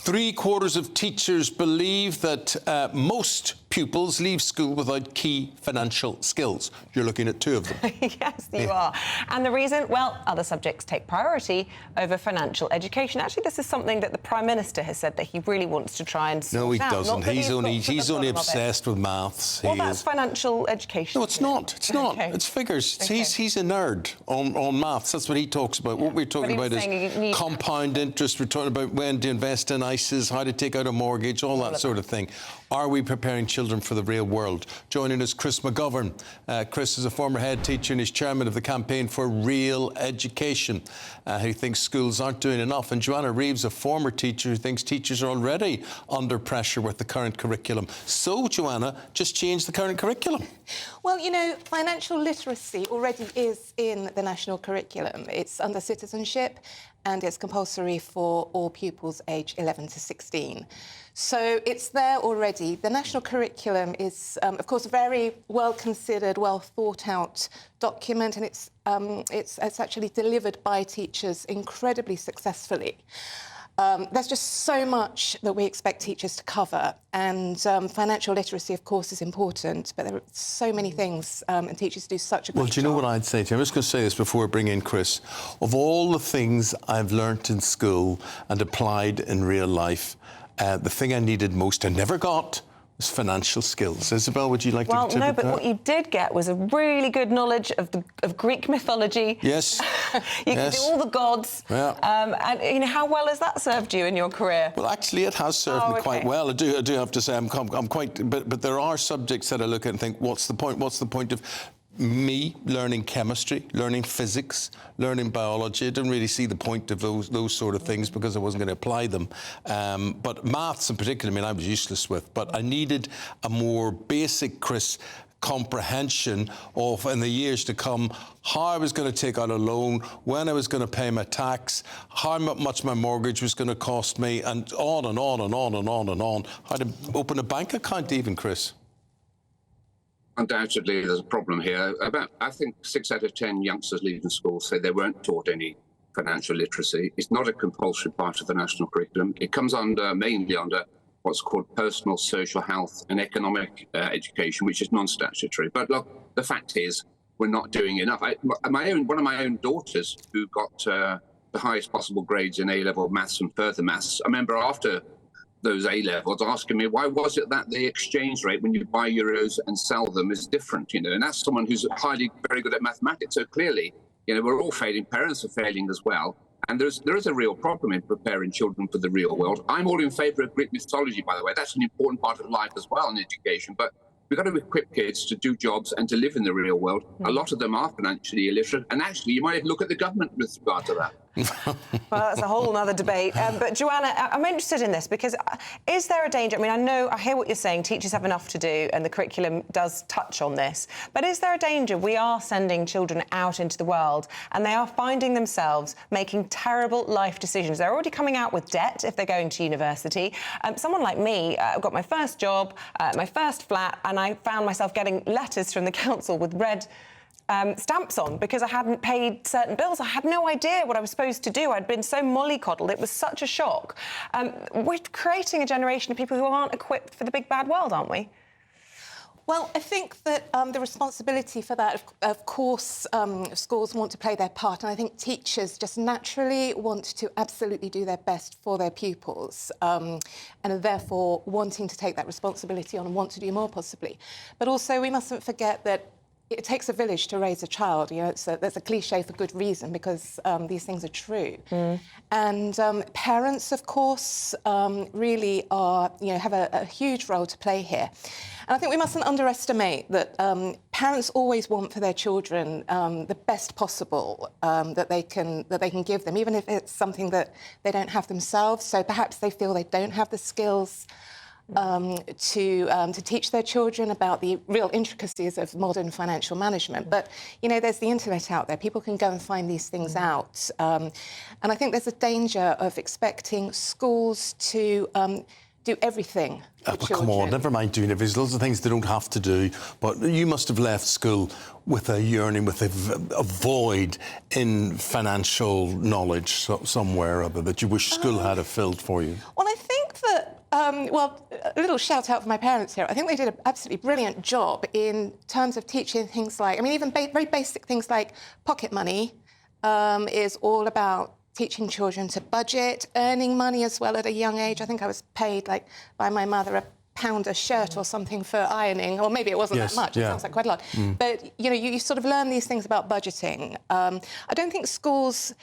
3/4 of teachers believe that most pupils leave school without key financial skills. You're looking at 2 of them. Yes, you are. And the reason? Well, other subjects take priority over financial education. Actually, this is something that the Prime Minister has said that he really wants to try and sort No, he out. doesn't. He's only of it. obsessed with maths. Well, that's financial education. No, it's not. It's not. Okay. It's figures. Okay. He's a nerd on maths. That's what he talks about. What we're talking about is compound interest. We're talking about when to invest in ISAs, how to take out a mortgage, all that sort of thing. Are we preparing children for the real world? Joining us, Chris McGovern. Chris is a former head teacher and he's chairman of the Campaign for Real Education, who thinks schools aren't doing enough. And Joanna Reeves, a former teacher who thinks teachers are already under pressure with the current curriculum. So, Joanna, just change the current curriculum. Well, you know, financial literacy already is in the national curriculum. It's under citizenship and it's compulsory for all pupils aged 11 to 16. So it's there already. The national curriculum is, of course, a very well-considered, well-thought-out document, and it's actually delivered by teachers incredibly successfully. There's just so much that we expect teachers to cover, and financial literacy, of course, is important, but there are so many things, and teachers do such a good job. Well, do you know what I'd say to you? I'm just going to say this before I bring in Chris. Of all the things I've learnt in school and applied in real life, the thing I needed most and never got was financial skills. Isabel, would you like to contribute? Well, no, but that? what you did get was a really good knowledge of Greek mythology. Yes. You can do all the gods. Yeah. And, you know, how well has that served you in your career? Well, actually, it has served me quite well. I do have to say I'm quite... But there are subjects that I look at and think, what's the point? What's the point of me learning chemistry, learning physics, learning biology? I didn't really see the point of those sort of things because I wasn't going to apply them. But maths in particular, I mean, I was useless with. But I needed a more basic, Chris, comprehension of, in the years to come, how I was going to take out a loan, when I was going to pay my tax, how much my mortgage was going to cost me, and on and on and on and on and on. How to open a bank account even, Chris. Undoubtedly, there's a problem here. I think 6 out of 10 youngsters leaving school say they weren't taught any financial literacy. It's not a compulsory part of the national curriculum. It comes mainly under what's called personal, social, health and economic education, which is non-statutory. But look, the fact is, we're not doing enough. One of my own daughters, who got the highest possible grades in A-level maths and further maths, I remember after those A-levels asking me, why was it that the exchange rate when you buy euros and sell them is different, you know? And that's someone who's very good at mathematics. So clearly, you know, we're all failing. Parents are failing as well. And there is a real problem in preparing children for the real world. I'm all in favour of Greek mythology, by the way. That's an important part of life as well in education. But we've got to equip kids to do jobs and to live in the real world. A lot of them are financially illiterate. And actually, you might look at the government with regard to that. Well, that's a whole other debate. But Joanna, I'm interested in this because is there a danger? I mean, I hear what you're saying. Teachers have enough to do and the curriculum does touch on this. But is there a danger we are sending children out into the world and they are finding themselves making terrible life decisions? They're already coming out with debt if they're going to university. Someone like me, I got my first job, my first flat, and I found myself getting letters from the council with red stamps on because I hadn't paid certain bills. I had no idea what I was supposed to do. I'd been so mollycoddled. It was such a shock. We're creating a generation of people who aren't equipped for the big bad world, aren't we? Well, I think that the responsibility for that, of course, schools want to play their part, and I think teachers just naturally want to absolutely do their best for their pupils, and are therefore wanting to take that responsibility on and want to do more, possibly. But also, we mustn't forget that it takes a village to raise a child. You know, that's a cliche for good reason, because these things are true. And parents, of course, really are, you know, have a huge role to play here. And I think we mustn't underestimate that parents always want for their children the best possible that they can give them, even if it's something that they don't have themselves. So perhaps they feel they don't have the skills to teach their children about the real intricacies of modern financial management. But, you know, there's the internet out there. People can go and find these things out. And I think there's a danger of expecting schools to do everything for children. Come on, never mind doing it. There's lots of things they don't have to do. But you must have left school with a yearning, with a void in financial knowledge somewhere or other that you wish school had filled for you. Well, I think well, a little shout out for my parents here. I think they did an absolutely brilliant job in terms of teaching things like, I mean, even very basic things like pocket money is all about teaching children to budget, earning money as well at a young age. I think I was paid, like, by my mother £1 a shirt or something for ironing, or maybe it wasn't that much. It sounds like quite a lot. But, you know, you sort of learn these things about budgeting. I don't think schools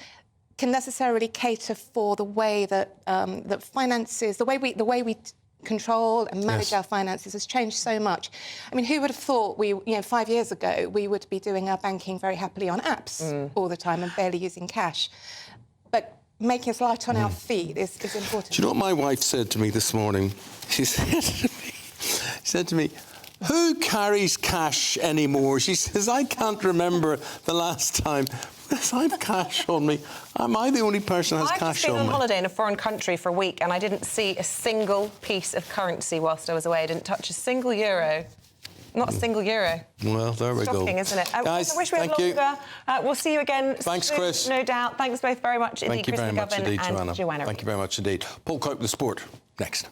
can necessarily cater for the way that that finances, the way we control and manage our finances has changed so much. I mean, who would have thought 5 years ago we would be doing our banking very happily on apps all the time and barely using cash? But making us light on our feet is important. Do you know what my wife said to me this morning? She said to me, who carries cash anymore? She says, I can't remember the last time I have cash on me. Am I the only person who has cash on me? I've been on holiday in a foreign country for a week and I didn't see a single piece of currency whilst I was away. I didn't touch a single euro. Not a single euro. Well, there we go. Shocking, isn't it? Guys, I wish we had longer. We'll see you again Thanks, soon, Chris. no doubt. Thanks both very much indeed, Thank you very much indeed, and Joanna. Joanna. Thank you very much indeed. Paul Cope, The Sport, next.